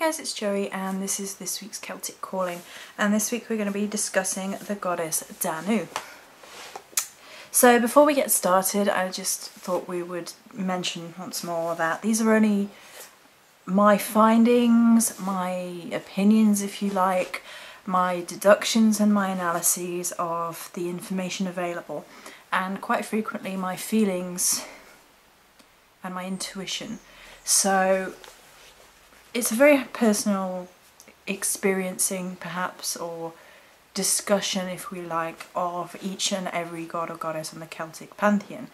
guys, it's Joey and this is this week's Celtic Calling, and this week we're going to be discussing the goddess Danu. So before we get started, I just thought we would mention once more that these are only my findings, my opinions if you like, my deductions and my analyses of the information available, and quite frequently my feelings and my intuition. So it's a very personal experiencing, perhaps, or discussion, if we like, of each and every god or goddess in the Celtic pantheon.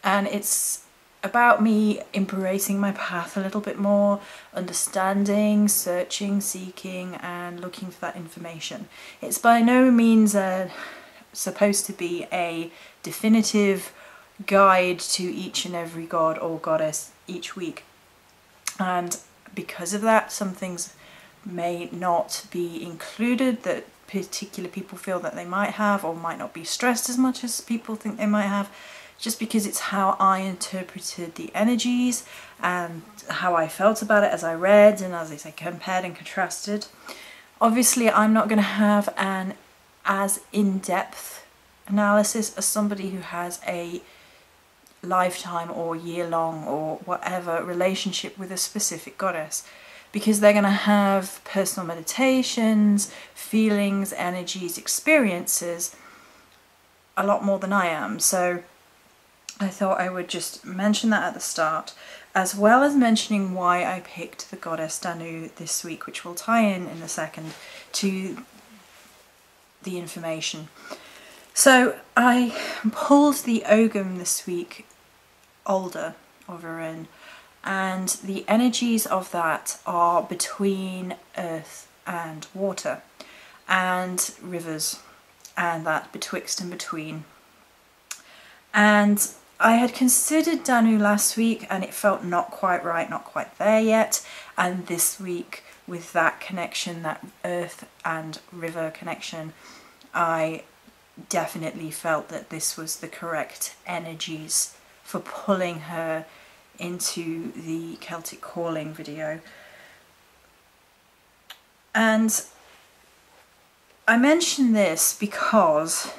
And it's about me embracing my path a little bit more, understanding, searching, seeking, and looking for that information. It's by no means supposed to be a definitive guide to each and every god or goddess each week. And because of that, some things may not be included that particular people feel that they might have, or might not be stressed as much as people think they might have, just because it's how I interpreted the energies and how I felt about it as I read and, as I say, compared and contrasted. Obviously I'm not going to have an as in-depth analysis as somebody who has a lifetime or year-long or whatever relationship with a specific goddess, because they're going to have personal meditations, feelings, energies, experiences a lot more than I am. So I thought I would just mention that at the start, as well as mentioning why I picked the goddess Danu this week, which will tie in a second to the information. So I pulled the Ogum this week, Older of Urin, and the energies of that are between earth and water and rivers, and that betwixt and between. And I had considered Danu last week and it felt not quite right, not quite there yet, and this week with that connection, that earth and river connection, I definitely felt that this was the correct energies for pulling her into the Celtic Calling video. And I mention this because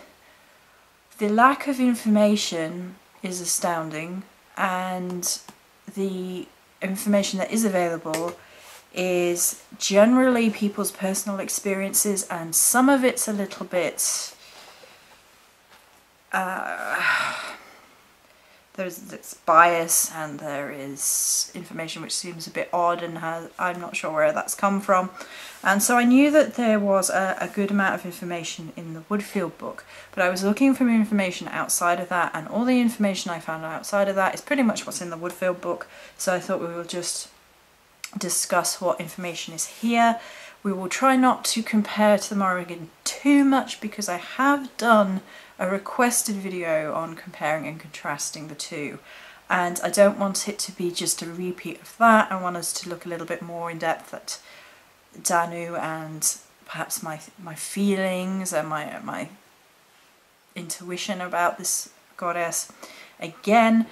the lack of information is astounding, and the information that is available is generally people's personal experiences, and some of it's a little bit there's bias, and there is information which seems a bit odd, and I'm not sure where that's come from. And so I knew that there was a good amount of information in the Woodfield book, but I was looking for information outside of that, and all the information I found outside of that is pretty much what's in the Woodfield book. So I thought we will just discuss what information is here. We will try not to compare to the Morrigan too much, because I have done a requested video on comparing and contrasting the two, and I don't want it to be just a repeat of that. I want us to look a little bit more in depth at Danu and perhaps my feelings and my intuition about this goddess. Again,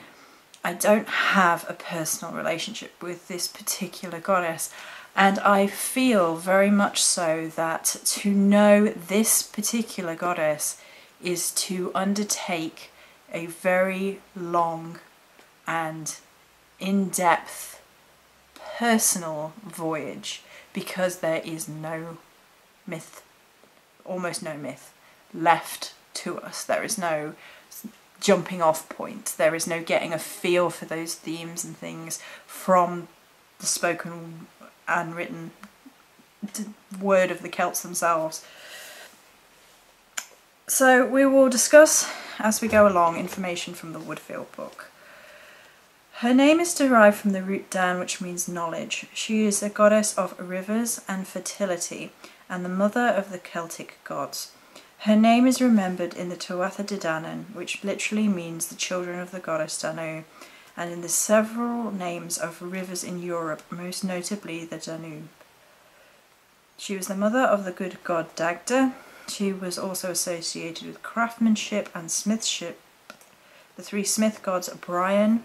I don't have a personal relationship with this particular goddess, and I feel very much so that to know this particular goddess is to undertake a very long and in-depth personal voyage, because there is no myth, almost no myth, left to us. There is no jumping off point. There is no getting a feel for those themes and things from the spoken and written word of the Celts themselves. So we will discuss, as we go along, information from the Woodfield book. Her name is derived from the root Dan, which means knowledge. She is a goddess of rivers and fertility, and the mother of the Celtic gods. Her name is remembered in the Tuatha De Danann, which literally means the children of the goddess Danu, and in the several names of rivers in Europe, most notably the Danube. She was the mother of the good god Dagda. She was also associated with craftsmanship and smithship. The three smith gods Brian,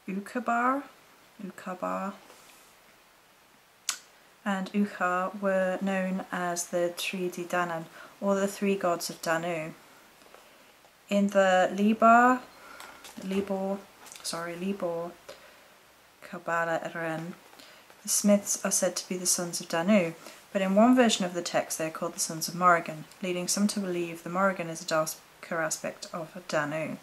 Ucabar, and Ucha were known as the Tri Di Danan, or the three gods of Danu. In the Libor Kabbalah Eren, the Smiths are said to be the sons of Danu, but in one version of the text they are called the sons of Morrigan, leading some to believe the Morrigan is a darker aspect of Danu.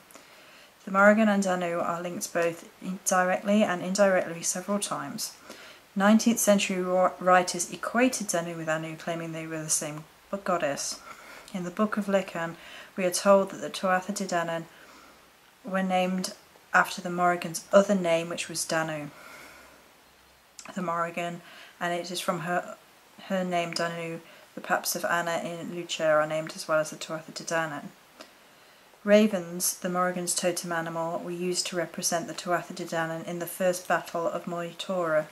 The Morrigan and Danu are linked both directly and indirectly several times. 19th century writers equated Danu with Anu, claiming they were the same goddess. In the Book of Lican, we are told that the Tuatha De Danann were named after the Morrigan's other name, which was Danu. The Morrigan, and it is from her name Danu, the paps of Anna in Lucer are named as well as the Tuatha De Danann. Ravens, the Morrigan's totem animal, were used to represent the Tuatha De Danann in the first battle of Moitora.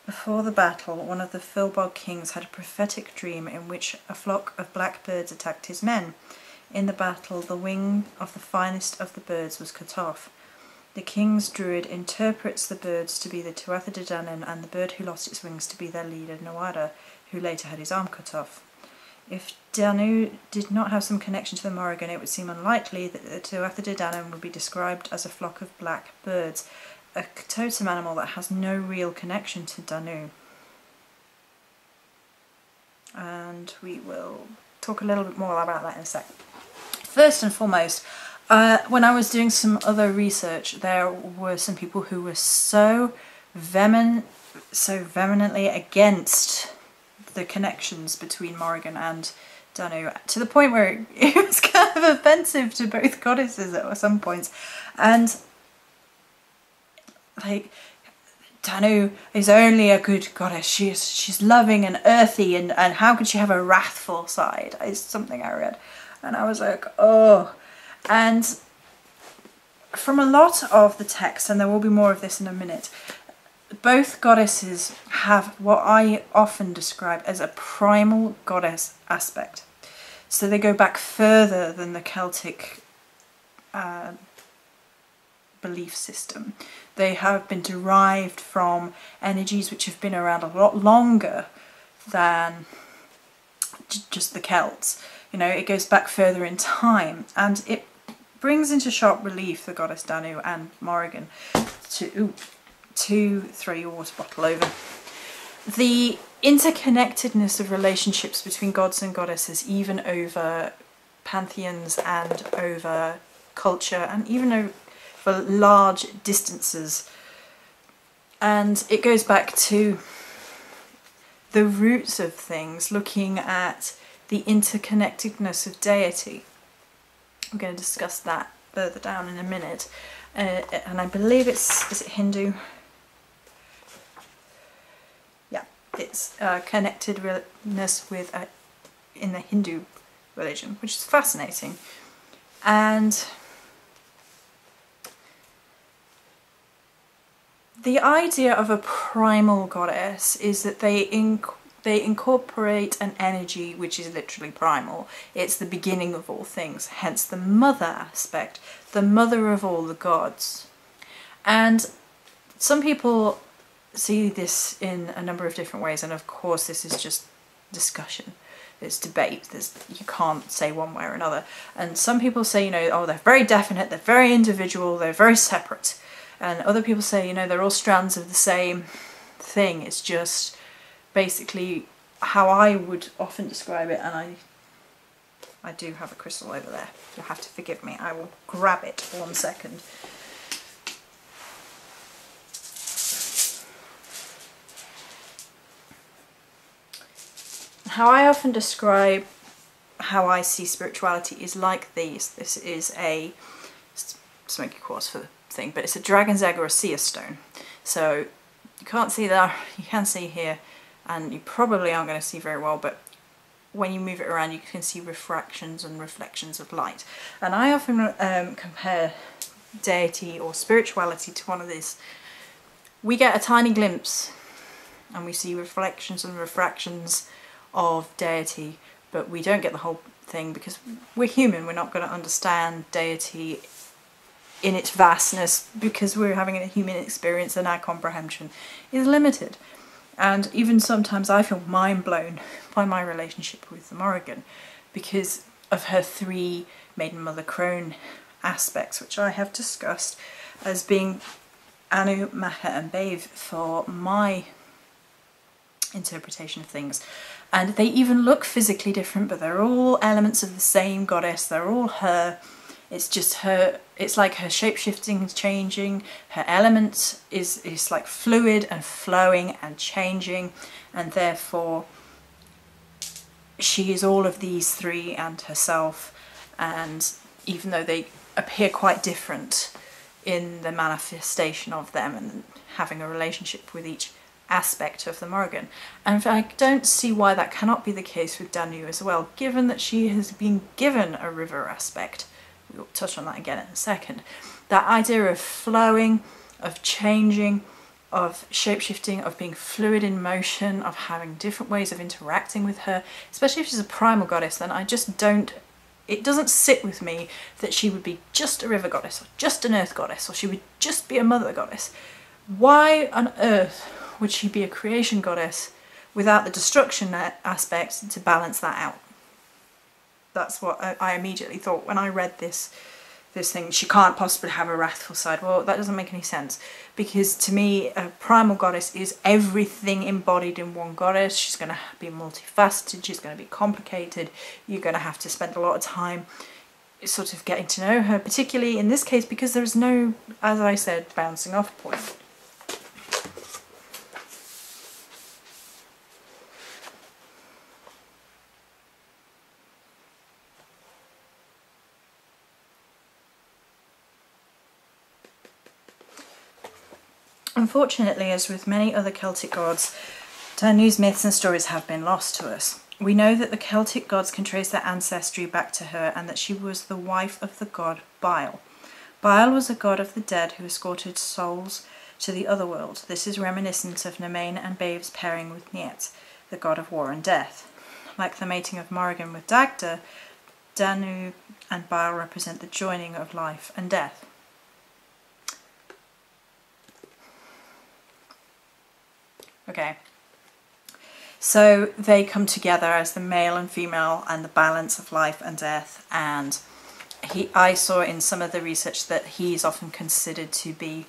Before the battle, one of the Filbog kings had a prophetic dream in which a flock of black birds attacked his men. In the battle, the wing of the finest of the birds was cut off. The king's druid interprets the birds to be the Tuatha De Danann and the bird who lost its wings to be their leader Nawada, who later had his arm cut off. If Danu did not have some connection to the Morrigan, it would seem unlikely that the Tuatha De Danann would be described as a flock of black birds, a totem animal that has no real connection to Danu. And we will talk a little bit more about that in a sec. First and foremost, when I was doing some other research, there were some people who were so vehemently against the connections between Morrigan and Danu, to the point where it was kind of offensive to both goddesses at some points. And like, Danu is only a good goddess. She's loving and earthy, and how could she have a wrathful side? Is something I read, and I was like, oh. And from a lot of the text, and there will be more of this in a minute, both goddesses have what I often describe as a primal goddess aspect. So they go back further than the Celtic belief system. They have been derived from energies which have been around a lot longer than just the Celts. You know, it goes back further in time, and it brings into sharp relief the goddess Danu and Morrigan. To throw your water bottle over. The interconnectedness of relationships between gods and goddesses, even over pantheons and over culture, and even over large distances. And it goes back to the roots of things, looking at the interconnectedness of deity. I'm going to discuss that further down in a minute. And I believe is it Hindu? Yeah, it's connectedness with in the Hindu religion, which is fascinating. And the idea of a primal goddess is that they incorporate an energy which is literally primal. It's the beginning of all things, hence the mother aspect, the mother of all the gods. And some people see this in a number of different ways, and of course this is just discussion. It's debate. You can't say one way or another. And some people say, you know, oh, they're very definite, they're very individual, they're very separate. And other people say, you know, they're all strands of the same thing. It's just basically how I would often describe it, and I do have a crystal over there. You'll have to forgive me. I will grab it 1 second. How I often describe how I see spirituality is like these. This is a smoky quartz for the thing, but it's a dragon's egg or a seer stone. So you can't see there, you can see here, and you probably aren't going to see very well, but when you move it around you can see refractions and reflections of light. And I often compare deity or spirituality to one of these. We get a tiny glimpse and we see reflections and refractions of deity, but we don't get the whole thing because we're human. We're not going to understand deity in its vastness because we're having a human experience and our comprehension is limited. And even sometimes I feel mind blown by my relationship with the Morrigan because of her 3 maiden mother crone aspects, which I have discussed as being Anu, Macha and Bave for my interpretation of things. And they even look physically different, but they're all elements of the same goddess. They're all her. It's just her, it's like her shape-shifting is changing, her element is like fluid and flowing and changing, and therefore she is all of these 3 and herself. And even though they appear quite different in the manifestation of them and having a relationship with each aspect of the Morrigan. And I don't see why that cannot be the case with Danu as well, given that she has been given a river aspect. We'll touch on that again in a second. That idea of flowing, of changing, of shape-shifting, of being fluid in motion, of having different ways of interacting with her, especially if she's a primal goddess, then I just don't, it doesn't sit with me that she would be just a river goddess or just an earth goddess or she would just be a mother goddess. Why on earth would she be a creation goddess without the destruction aspect to balance that out? That's what I immediately thought when I read this thing. She can't possibly have a wrathful side. Well, that doesn't make any sense, because to me a primal goddess is everything embodied in one goddess. She's going to be multifaceted, she's going to be complicated, you're going to have to spend a lot of time sort of getting to know her, particularly in this case because there's no, as I said, bouncing off point. Unfortunately, as with many other Celtic gods, Danu's myths and stories have been lost to us. We know that the Celtic gods can trace their ancestry back to her and that she was the wife of the god Bile. Bile was a god of the dead who escorted souls to the otherworld. This is reminiscent of Nemain and Bave's pairing with Niet, the god of war and death. Like the mating of Morrigan with Dagda, Danu and Bile represent the joining of life and death. Okay, so they come together as the male and female and the balance of life and death, and I saw in some of the research that he's often considered to be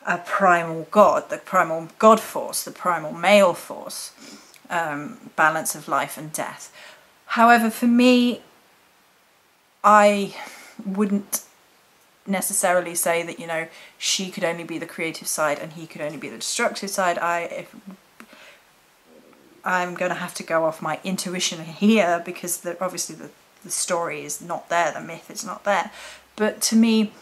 a primal god, the primal god force, the primal male force, balance of life and death. However, for me, I wouldn't necessarily say that, you know, she could only be the creative side and he could only be the destructive side. I'm going to have to go off my intuition here because obviously the story is not there, the myth is not there. But to me,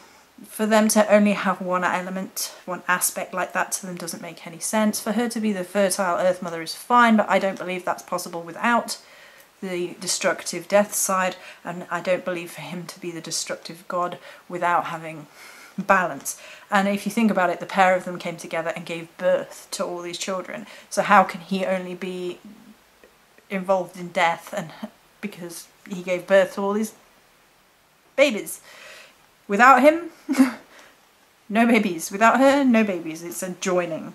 for them to only have one element, one aspect like that to them doesn't make any sense. For her to be the fertile Earth Mother is fine, but I don't believe that's possible without the destructive death side, and I don't believe for him to be the destructive god without having balance. And if you think about it, the pair of them came together and gave birth to all these children, so how can he only be involved in death and because he gave birth to all these babies? Without him, no babies. Without her, no babies. It's a joining.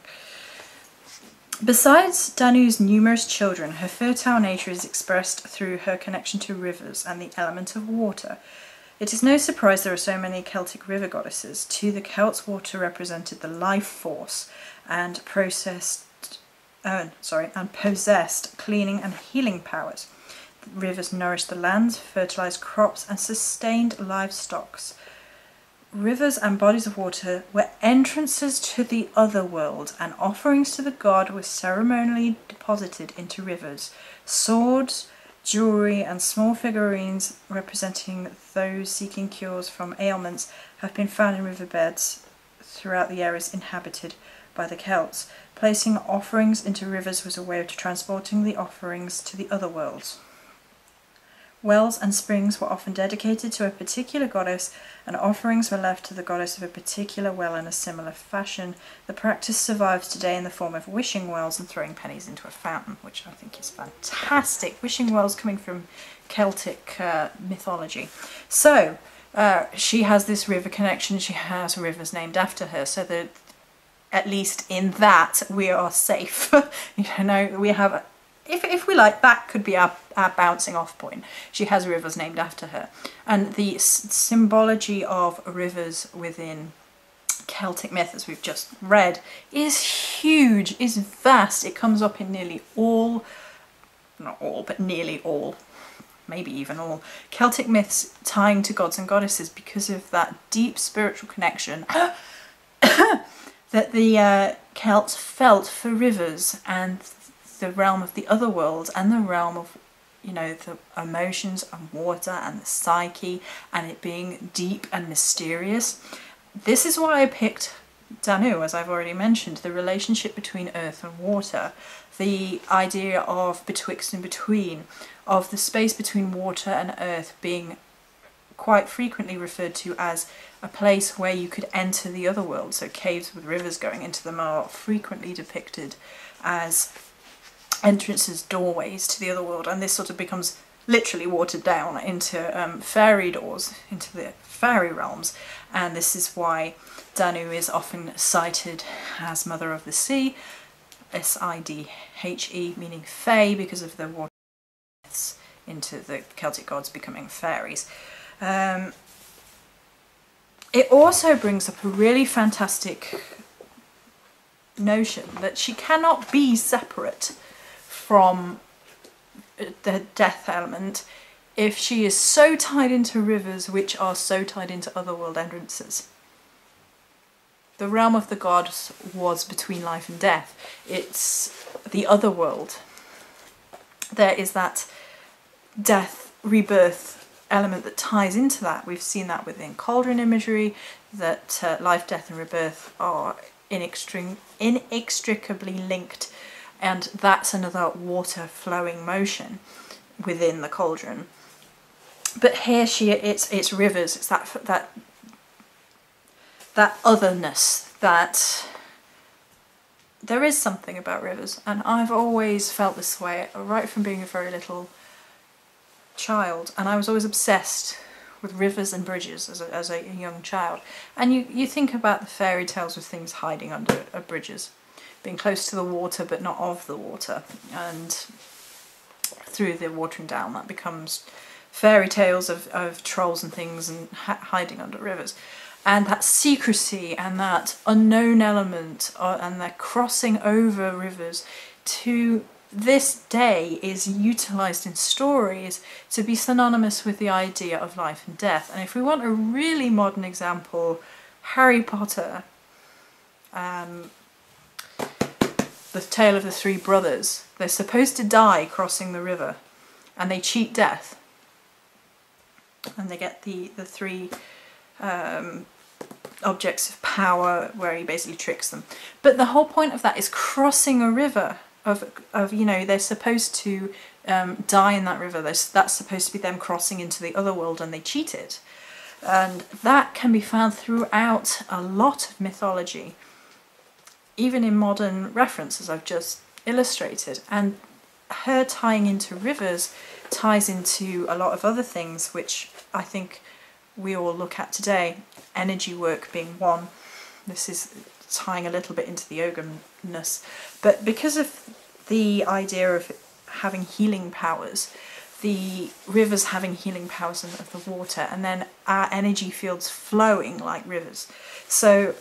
Besides Danu's numerous children, her fertile nature is expressed through her connection to rivers and the element of water. It is no surprise there are so many Celtic river goddesses. To the Celts, water represented the life force and possessed cleaning and healing powers. The rivers nourished the lands, fertilized crops, and sustained livestock. Rivers and bodies of water were entrances to the other world, and offerings to the god were ceremonially deposited into rivers. Swords, jewellery and small figurines representing those seeking cures from ailments have been found in riverbeds throughout the areas inhabited by the Celts. Placing offerings into rivers was a way of transporting the offerings to the other worlds. Wells and springs were often dedicated to a particular goddess, and offerings were left to the goddess of a particular well in a similar fashion. The practice survives today in the form of wishing wells and throwing pennies into a fountain, which I think is fantastic. Wishing wells coming from Celtic mythology. So, she has this river connection, she has rivers named after her, so at least in that we are safe. You know, we have, if we like, that could be our bouncing off point. She has rivers named after her. And the symbology of rivers within Celtic myth, as we've just read, is huge, is vast. It comes up in nearly all, not all, but nearly all, maybe even all, Celtic myths tying to gods and goddesses, because of that deep spiritual connection that the Celts felt for rivers and the realm of the other world and the realm of, you know, the emotions and water and the psyche, and it being deep and mysterious. This is why I picked Danu, as I've already mentioned, the relationship between earth and water, the idea of betwixt and between, of the space between water and earth being quite frequently referred to as a place where you could enter the other world. So caves with rivers going into them are frequently depicted as entrances, doorways to the other world, and this sort of becomes literally watered down into fairy doors, into the fairy realms, and this is why Danu is often cited as Mother of the Sea, S-I-D-H-E, meaning fae, because of the water myths into the Celtic gods becoming fairies. It also brings up a really fantastic notion that she cannot be separate from the death element if she is so tied into rivers which are so tied into otherworld entrances. The realm of the gods was between life and death. It's the otherworld. There is that death, rebirth element that ties into that. We've seen that within cauldron imagery, that life, death and rebirth are inextricably linked, and that's another water flowing motion within the cauldron. But here it's rivers, it's that otherness, that there is something about rivers, and I've always felt this way right from being a very little child, and I was always obsessed with rivers and bridges as a young child. And you think about the fairy tales with things hiding under bridges, being close to the water but not of the water, and through the watering down that becomes fairy tales of trolls and things and hiding under rivers. And that secrecy and that unknown element and that crossing over rivers to this day is utilised in stories to be synonymous with the idea of life and death. And if we want a really modern example, Harry Potter, the tale of the three brothers, they're supposed to die crossing the river and they cheat death. And they get the three objects of power where he basically tricks them. But the whole point of that is crossing a river of you know, they're supposed to die in that river. That's supposed to be them crossing into the other world, and they cheat it. And that can be found throughout a lot of mythology, even in modern references I've just illustrated. And her tying into rivers ties into a lot of other things which I think we all look at today, energy work being one. This is tying a little bit into the ogre-ness, but because of the idea of having healing powers, the rivers having healing powers of the water, and then our energy fields flowing like rivers. So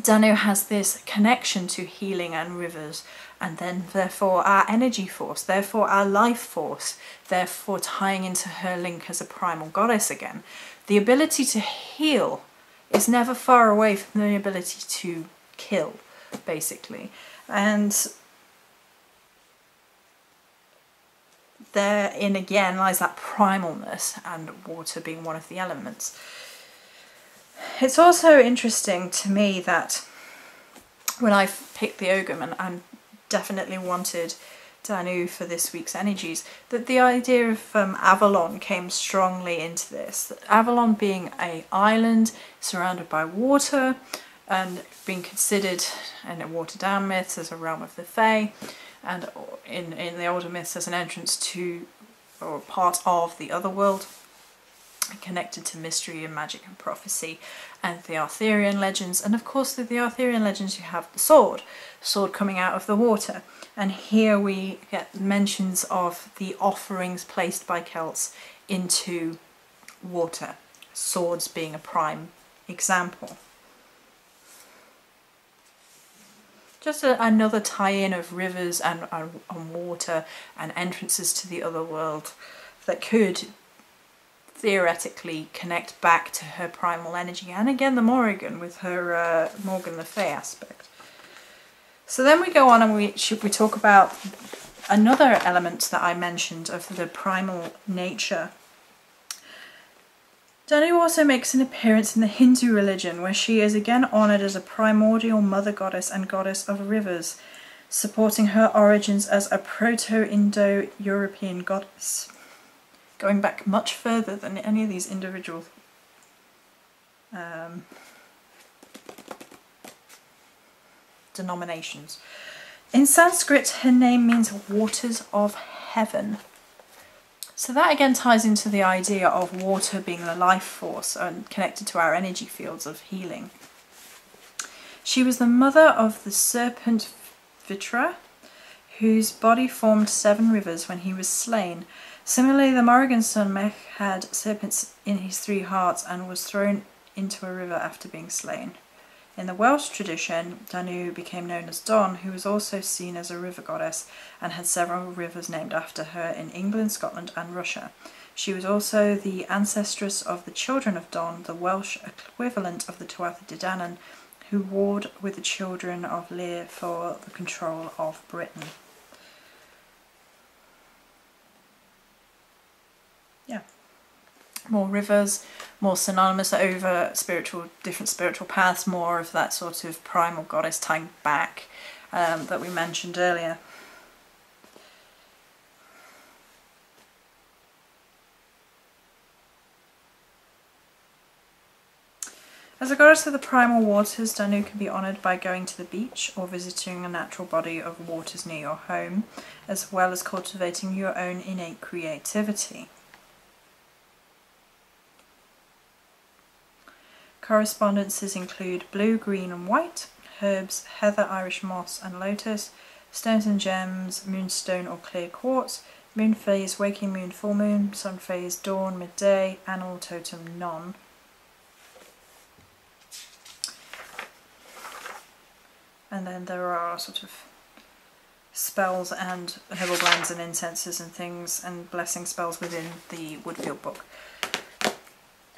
Danu has this connection to healing and rivers, and then therefore our energy force, therefore our life force, therefore tying into her link as a primal goddess again. The ability to heal is never far away from the ability to kill, basically. And therein again lies that primalness, and water being one of the elements. It's also interesting to me that when I picked the Ogre, and definitely wanted Danu for this week's energies, that the idea of Avalon came strongly into this. That Avalon being an island surrounded by water and being considered in the watered down myths as a realm of the Fae, and in the older myths as an entrance to or part of the other world. connected to mystery and magic and prophecy and the Arthurian legends. And of course with the Arthurian legends you have the sword coming out of the water, and here we get mentions of the offerings placed by Celts into water, swords being a prime example. Just another tie-in of rivers and water and entrances to the other world that could theoretically connect back to her primal energy, and again the Morrigan with her Morgan le Fay aspect. So then we go on and we talk about another element that I mentioned of the primal nature. Danu also makes an appearance in the Hindu religion, where she is again honoured as a primordial mother goddess and goddess of rivers, supporting her origins as a Proto-Indo-European goddess, going back much further than any of these individual denominations. In Sanskrit, her name means waters of heaven. So that again ties into the idea of water being the life force and connected to our energy fields of healing. She was the mother of the serpent Vitra, whose body formed 7 rivers when he was slain. Similarly, the Morrigan's son Mech had serpents in his 3 hearts and was thrown into a river after being slain. In the Welsh tradition, Danu became known as Don, who was also seen as a river goddess and had several rivers named after her in England, Scotland and Russia. She was also the ancestress of the children of Don, the Welsh equivalent of the Tuatha De Danann, who warred with the children of Lear for the control of Britain. Yeah. More rivers, more synonymous over different spiritual paths, more of that sort of primal goddess tying back that we mentioned earlier. As a goddess of the primal waters, Danu can be honoured by going to the beach or visiting a natural body of waters near your home, as well as cultivating your own innate creativity. Correspondences include blue, green and white, herbs, heather, Irish moss and lotus, stones and gems, moonstone or clear quartz, moon phase, waking moon, full moon, sun phase, dawn, midday, animal totem, none. And then there are sort of spells and herbal blends and incenses and things and blessing spells within the Woodfield book.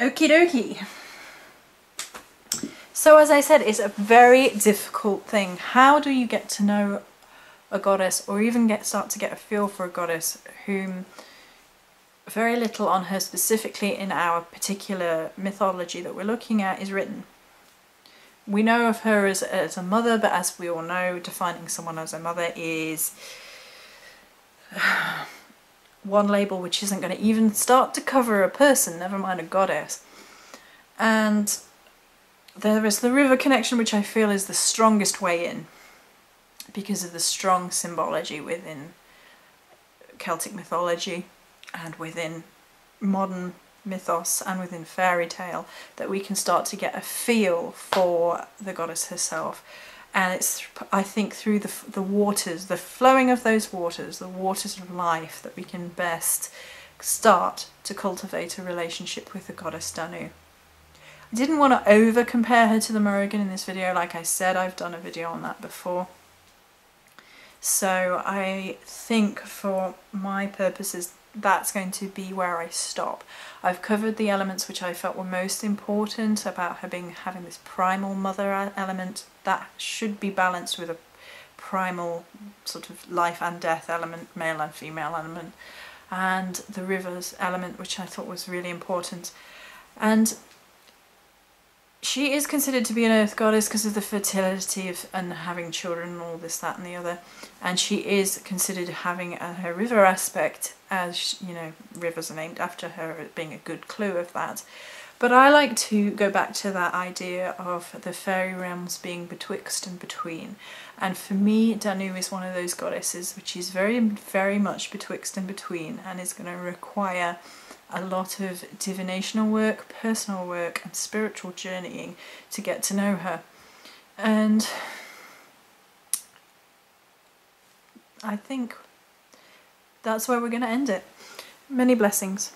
Okie dokie. So as I said, it's a very difficult thing. How do you get to know a goddess, or even start to get a feel for a goddess whom very little on her specifically in our particular mythology that we're looking at is written? We know of her as a mother, but as we all know, defining someone as a mother is one label which isn't going to even start to cover a person, never mind a goddess. And there is the river connection, which I feel is the strongest way in because of the strong symbology within Celtic mythology and within modern mythos and within fairy tale, that we can start to get a feel for the goddess herself. And it's, I think, through the waters, the flowing of those waters, the waters of life, that we can best start to cultivate a relationship with the goddess Danu. I didn't want to over compare her to the Morrigan in this video. Like I said, I've done a video on that before. So I think for my purposes, that's going to be where I stop. I've covered the elements which I felt were most important about her having this primal mother element that should be balanced with a primal sort of life and death element, male and female element, and the rivers element, which I thought was really important. And she is considered to be an earth goddess because of the fertility and having children and all this, that and the other. And she is considered having her river aspect, as you know, rivers are named after her, being a good clue of that. But I like to go back to that idea of the fairy realms being betwixt and between. And for me, Danu is one of those goddesses which is very, very much betwixt and between, and is going to require a lot of divinational work, personal work and spiritual journeying to get to know her. And I think that's where we're going to end it. Many blessings.